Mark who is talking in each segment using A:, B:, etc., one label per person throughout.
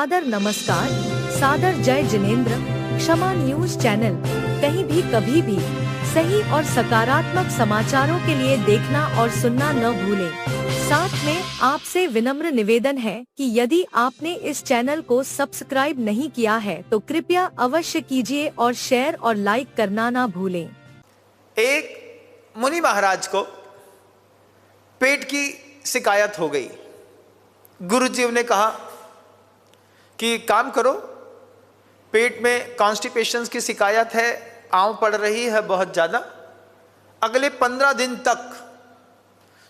A: सादर नमस्कार, सादर जय जिनेंद्र। क्षमा न्यूज चैनल कहीं भी कभी भी सही और सकारात्मक समाचारों के लिए देखना और सुनना न भूलें। साथ में आपसे विनम्र निवेदन है कि यदि आपने इस चैनल को सब्सक्राइब नहीं किया है तो कृपया अवश्य कीजिए और शेयर और लाइक करना ना भूलें।
B: एक मुनि महाराज को पेट की शिकायत हो गई। गुरुजी ने कहा कि काम करो, पेट में कॉन्स्टिपेशन की शिकायत है, आंव पड़ रही है बहुत ज़्यादा, अगले 15 दिन तक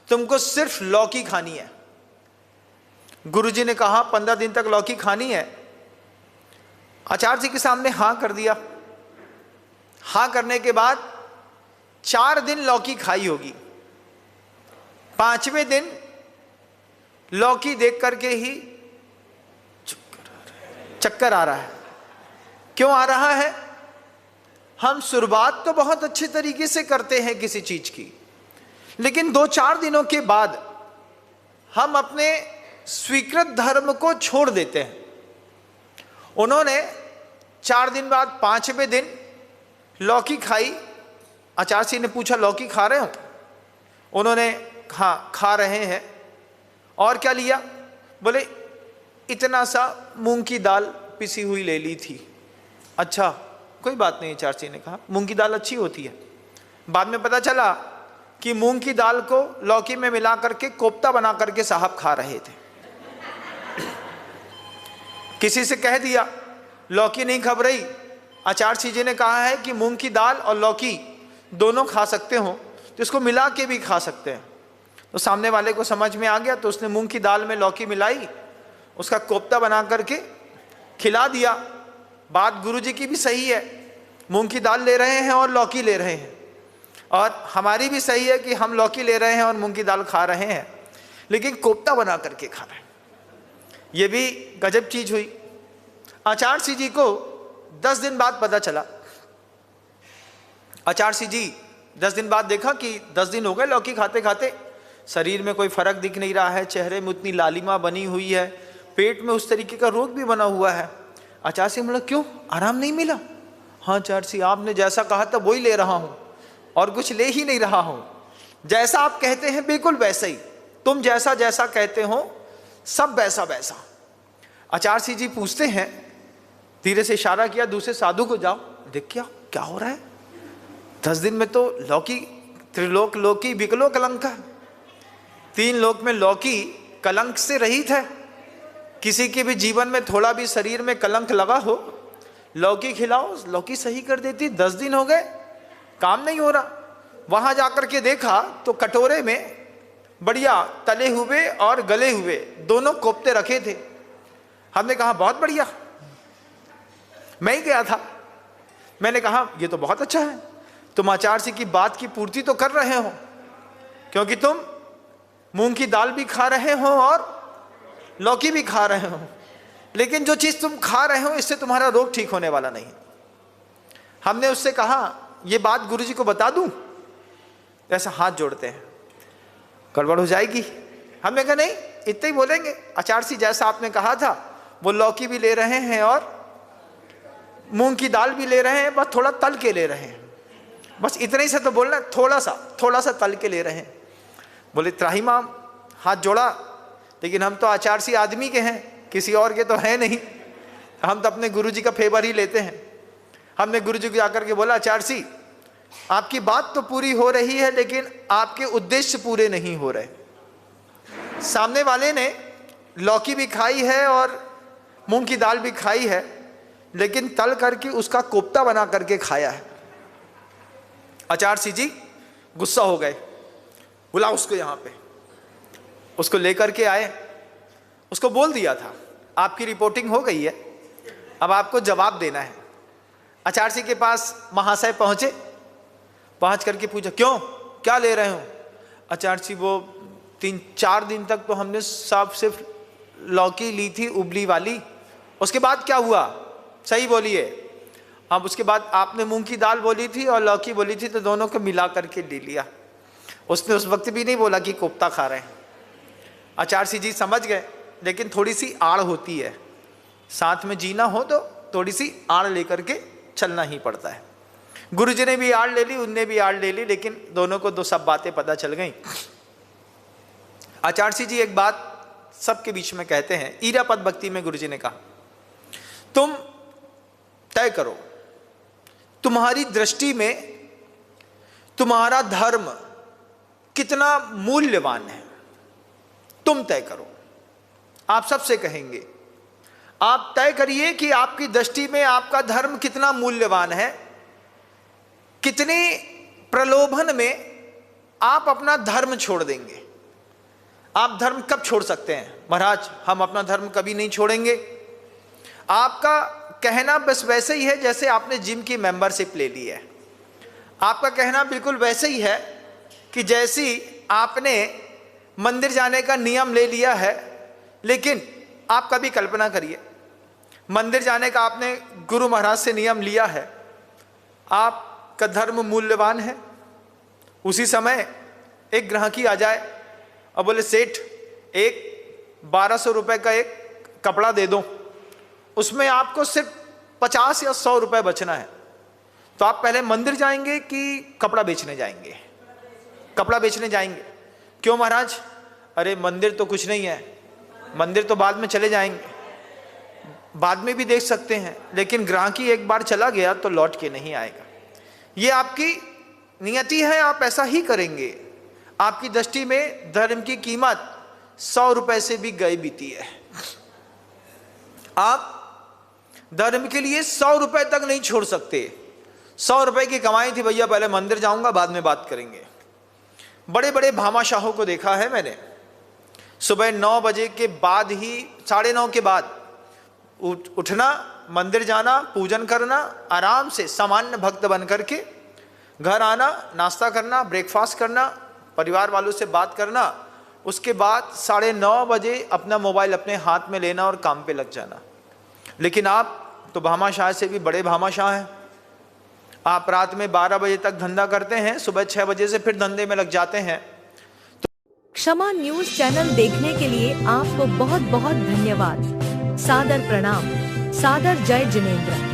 B: तुमको सिर्फ लौकी खानी है। गुरुजी ने कहा 15 दिन तक लौकी खानी है। आचार्य जी के सामने हाँ कर दिया। हाँ करने के बाद 4 दिन लौकी खाई होगी। 5वें दिन लौकी देख करके ही चक्कर आ रहा है। क्यों आ रहा है? हम शुरुआत तो बहुत अच्छे तरीके से करते हैं किसी चीज की, लेकिन 2-4 दिनों के बाद हम अपने स्वीकृत धर्म को छोड़ देते हैं। उन्होंने 4 दिन बाद 5वें दिन लौकी खाई। आचार्य जी ने पूछा लौकी खा रहे हो? उन्होंने हाँ खा रहे हैं। और क्या लिया? बोले इतना सा मूंग की दाल पिसी हुई ले ली थी। अच्छा कोई बात नहीं, आचार्य जी ने कहा मूंग की दाल अच्छी होती है। बाद में पता चला कि मूंग की दाल को लौकी में मिला करके कोफ्ता बना करके साहब खा रहे थे। किसी से कह दिया लौकी नहीं खब रही, आचार्य जी ने कहा है कि मूंग की दाल और लौकी दोनों खा सकते हो तो इसको मिला के भी खा सकते हैं। तो सामने वाले को समझ में आ गया, तो उसने मूंग की दाल में लौकी मिलाई, उसका कोफ्ता बना करके खिला दिया। बात गुरुजी की भी सही है, मूंग की दाल ले रहे हैं और लौकी ले रहे हैं, और हमारी भी सही है कि हम लौकी ले रहे हैं और मूंग की दाल खा रहे हैं, लेकिन कोफ्ता बना करके खा रहे हैं। ये भी गजब चीज हुई। आचार्य जी को 10 दिन बाद पता चला। आचार्य जी 10 दिन बाद देखा कि 10 दिन हो गए लौकी खाते खाते, शरीर में कोई फर्क दिख नहीं रहा है, चेहरे में उतनी लालिमा बनी हुई है, पेट में उस तरीके का रोग भी बना हुआ है। आचार्य से बोला क्यों, आराम नहीं मिला? हाँ आचार्य जी आपने जैसा कहा था वही ले रहा हूँ और कुछ ले ही नहीं रहा हूँ। जैसा आप कहते हैं बिल्कुल वैसा ही, तुम जैसा जैसा कहते हो सब वैसा वैसा। आचार्य जी पूछते हैं, धीरे से इशारा किया दूसरे साधु को, जाओ देख क्या क्या हो रहा है। 10 दिन में तो लौकी, त्रिलोक लौकी बिकलो कलंक है, 3 लोक में लौकी कलंक से रहित है। किसी के भी जीवन में थोड़ा भी शरीर में कलंक लगा हो, लौकी खिलाओ, लौकी सही कर देती। 10 दिन हो गए काम नहीं हो रहा। वहां जाकर के देखा तो कटोरे में बढ़िया तले हुए और गले हुए दोनों कोफ्ते रखे थे। हमने कहा बहुत बढ़िया, मैं ही गया था। मैंने कहा ये तो बहुत अच्छा है, तुम आचार्य जी की बात की पूर्ति तो कर रहे हो, क्योंकि तुम मूंग की दाल भी खा रहे हो और लौकी भी खा रहे हो, लेकिन जो चीज तुम खा रहे हो इससे तुम्हारा रोग ठीक होने वाला नहीं। हमने उससे कहा ये बात गुरुजी को बता दूं? ऐसा हाथ जोड़ते हैं, गड़बड़ हो जाएगी। हमने कहा नहीं, इतना ही बोलेंगे। आचार्य जी जैसा आपने कहा था वो लौकी भी ले रहे हैं और मूंग की दाल भी ले रहे हैं, बस थोड़ा तल के ले रहे हैं, बस इतने ही से तो बोलना, थोड़ा सा तल के ले रहे हैं। बोले त्राहिमाम, हाथ जोड़ा, लेकिन हम तो आचार्य जी आदमी के हैं, किसी और के तो हैं नहीं, हम तो अपने गुरुजी का फेवर ही लेते हैं। हमने गुरुजी को जाकर के बोला आचार्य जी आपकी बात तो पूरी हो रही है, लेकिन आपके उद्देश्य पूरे नहीं हो रहे। सामने वाले ने लौकी भी खाई है और मूंग की दाल भी खाई है, लेकिन तल करके उसका कोफ्ता बना करके खाया है। आचार्य जी गुस्सा हो गए, बुला उसको यहाँ पे। उसको लेकर के आए, उसको बोल दिया था आपकी रिपोर्टिंग हो गई है, अब आपको जवाब देना है। आचार्य जी के पास महाशय पहुंचे, पहुंच करके पूछा क्यों, क्या ले रहे हो? आचार्य जी वो 3-4 दिन तक तो हमने सब सिर्फ लौकी ली थी उबली वाली, उसके बाद क्या हुआ सही बोलिए। अब उसके बाद आपने मूंग की दाल बोली थी और लौकी बोली थी, तो दोनों को मिला करके ले लिया। उसने उस वक्त भी नहीं बोला कि कोफ्ता खा रहे हैं। आचार्य जी समझ गए, लेकिन थोड़ी सी आड़ होती है, साथ में जीना हो तो थोड़ी सी आड़ लेकर के चलना ही पड़ता है। गुरुजी ने भी आड़ ले ली, उनने भी आड़ ले ली, लेकिन दोनों को तो सब बातें पता चल गई। आचार्य जी एक बात सबके बीच में कहते हैं, ईरापद भक्ति में गुरुजी ने कहा, तुम तय करो तुम्हारी दृष्टि में तुम्हारा धर्म कितना मूल्यवान है, तुम तय करो। आप सबसे कहेंगे, आप तय करिए कि आपकी दृष्टि में आपका धर्म कितना मूल्यवान है, कितने प्रलोभन में आप अपना धर्म छोड़ देंगे। आप धर्म कब छोड़ सकते हैं? महाराज हम अपना धर्म कभी नहीं छोड़ेंगे। आपका कहना बस वैसे ही है जैसे आपने जिम की मेंबरशिप ले ली है। आपका कहना बिल्कुल वैसे ही है कि जैसी आपने मंदिर जाने का नियम ले लिया है, लेकिन आप कभी कल्पना करिए, मंदिर जाने का आपने गुरु महाराज से नियम लिया है, आपका धर्म मूल्यवान है। उसी समय एक ग्राहकी आ जाए और बोले, सेठ एक 1200 रुपये का एक कपड़ा दे दो, उसमें आपको सिर्फ 50 या 100 रुपये बचना है, तो आप पहले मंदिर जाएंगे कि कपड़ा बेचने जाएंगे? कपड़ा बेचने जाएंगे। क्यों महाराज? अरे मंदिर तो कुछ नहीं है, मंदिर तो बाद में चले जाएंगे, बाद में भी देख सकते हैं, लेकिन ग्राहकी एक बार चला गया तो लौट के नहीं आएगा। ये आपकी नियति है, आप ऐसा ही करेंगे। आपकी दृष्टि में धर्म की कीमत 100 रुपए से भी गई बीती है। आप धर्म के लिए 100 रुपए तक नहीं छोड़ सकते। 100 रुपए की कमाई थी भैया, पहले मंदिर जाऊंगा बाद में बात करेंगे। बड़े बड़े भामाशाहों को देखा है मैंने, सुबह 9 बजे के बाद ही, 9:30 के बाद उठना, मंदिर जाना, पूजन करना, आराम से सामान्य भक्त बन करके घर आना, नाश्ता करना, ब्रेकफास्ट करना, परिवार वालों से बात करना, उसके बाद 9:30 बजे अपना मोबाइल अपने हाथ में लेना और काम पे लग जाना। लेकिन आप तो भामाशाह से भी बड़े भामाशाह हैं। आप रात में 12 बजे तक धंधा करते हैं, सुबह 6 बजे से फिर धंधे में लग जाते हैं।
A: क्षमा न्यूज चैनल देखने के लिए आपको बहुत बहुत धन्यवाद। सादर प्रणाम। सादर जय जिनेंद्र।